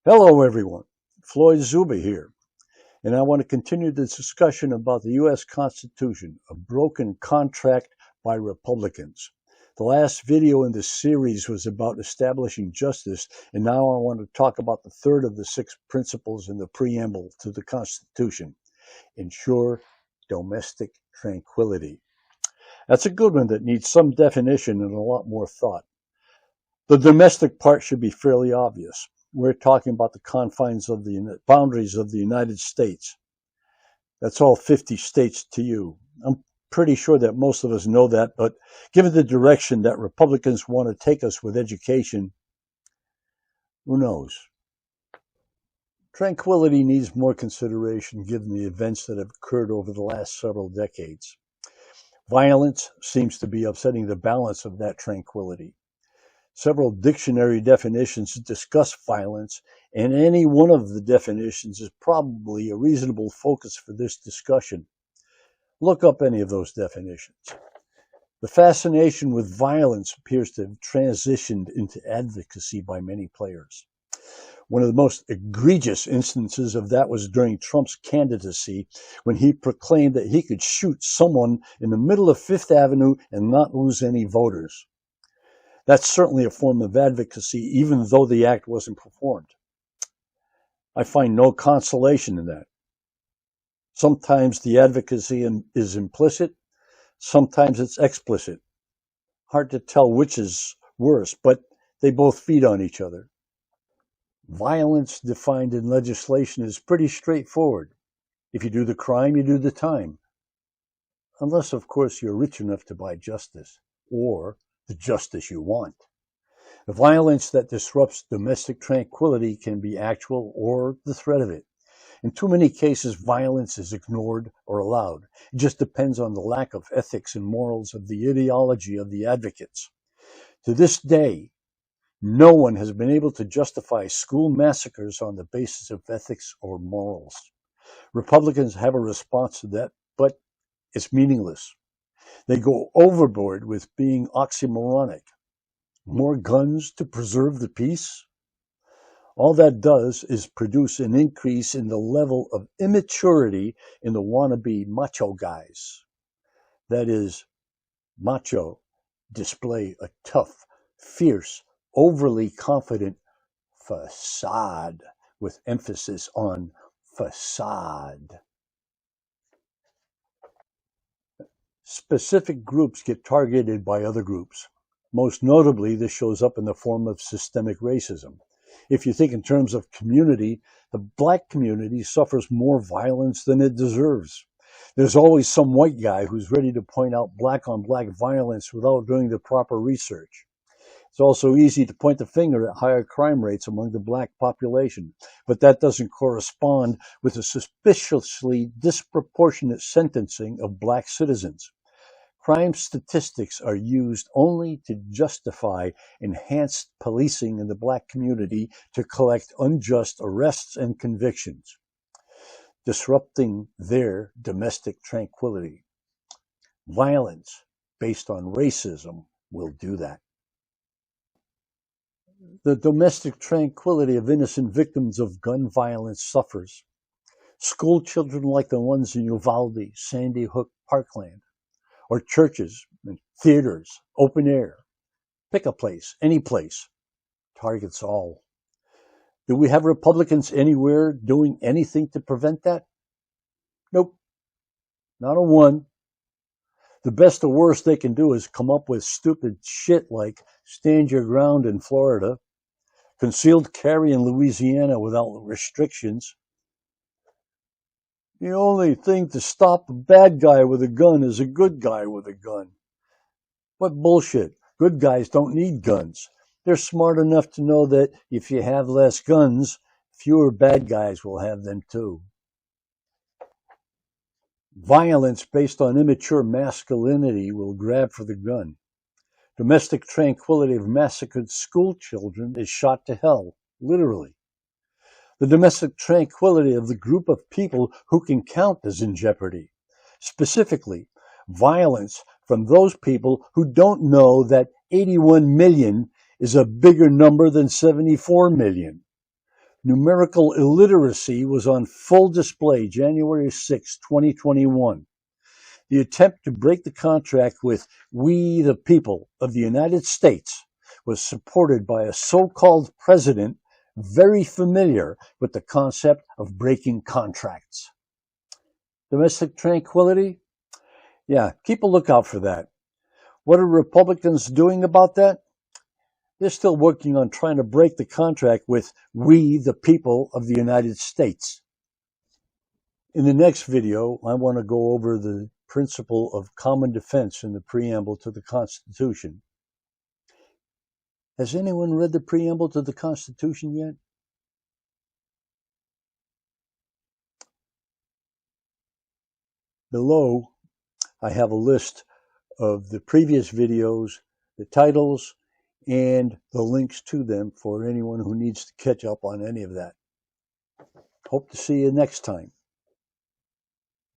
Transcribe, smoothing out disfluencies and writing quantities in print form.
Hello, everyone. Floyd Zuber here, and I want to continue this discussion about the U.S. Constitution, a broken contract by Republicans. The last video in this series was about establishing justice, and now I want to talk about the third of the six principles in the preamble to the Constitution: ensure domestic tranquility. That's a good one that needs some definition and a lot more thought. The domestic part should be fairly obvious. We're talking about the confines of the boundaries of the United States. That's all 50 states to you. I'm pretty sure that most of us know that, but given the direction that Republicans want to take us with education, who knows? Tranquility needs more consideration given the events that have occurred over the last several decades. Violence seems to be upsetting the balance of that tranquility. Several dictionary definitions discuss violence, and any one of the definitions is probably a reasonable focus for this discussion. Look up any of those definitions. The fascination with violence appears to have transitioned into advocacy by many players. One of the most egregious instances of that was during Trump's candidacy, when he proclaimed that he could shoot someone in the middle of Fifth Avenue and not lose any voters. That's certainly a form of advocacy, even though the act wasn't performed. I find no consolation in that. Sometimes the advocacy is implicit, sometimes it's explicit. Hard to tell which is worse, but they both feed on each other. Violence defined in legislation is pretty straightforward. If you do the crime, you do the time. Unless, of course, you're rich enough to buy justice, or the justice you want. The violence that disrupts domestic tranquility can be actual or the threat of it. In too many cases, violence is ignored or allowed. It just depends on the lack of ethics and morals of the ideology of the advocates. To this day, no one has been able to justify school massacres on the basis of ethics or morals. Republicans have a response to that, but it's meaningless. They go overboard with being oxymoronic. More guns to preserve the peace? All that does is produce an increase in the level of immaturity in the wannabe macho guys. That is, macho display a tough, fierce, overly confident facade, with emphasis on facade. Specific groups get targeted by other groups. Most notably, this shows up in the form of systemic racism. If you think in terms of community, the black community suffers more violence than it deserves. There's always some white guy who's ready to point out black on black violence without doing the proper research. It's also easy to point the finger at higher crime rates among the black population, but that doesn't correspond with the suspiciously disproportionate sentencing of black citizens. Crime statistics are used only to justify enhanced policing in the black community to collect unjust arrests and convictions, disrupting their domestic tranquility. Violence based on racism will do that. The domestic tranquility of innocent victims of gun violence suffers. School children like the ones in Uvalde, Sandy Hook, Parkland, or churches, theaters, open air. Pick a place, any place. Targets all. Do we have Republicans anywhere doing anything to prevent that? Nope. Not a one. The best or worst they can do is come up with stupid shit like stand your ground in Florida, concealed carry in Louisiana without restrictions. The only thing to stop a bad guy with a gun is a good guy with a gun. What bullshit. Good guys don't need guns. They're smart enough to know that if you have less guns, fewer bad guys will have them too. Violence based on immature masculinity will grab for the gun. Domestic tranquility of massacred school children is shot to hell, literally. The domestic tranquility of the group of people who can count is in jeopardy. Specifically, violence from those people who don't know that 81 million is a bigger number than 74 million. Numerical illiteracy was on full display January 6, 2021. The attempt to break the contract with "We the People of the United States" was supported by a so-called president very familiar with the concept of breaking contracts. Domestic tranquility? Yeah, keep a lookout for that. What are Republicans doing about that? They're still working on trying to break the contract with "We the People of the United States." In the next video, I want to go over the principle of common defense in the preamble to the Constitution. Has anyone read the preamble to the Constitution yet? Below, I have a list of the previous videos, the titles, and the links to them for anyone who needs to catch up on any of that. Hope to see you next time.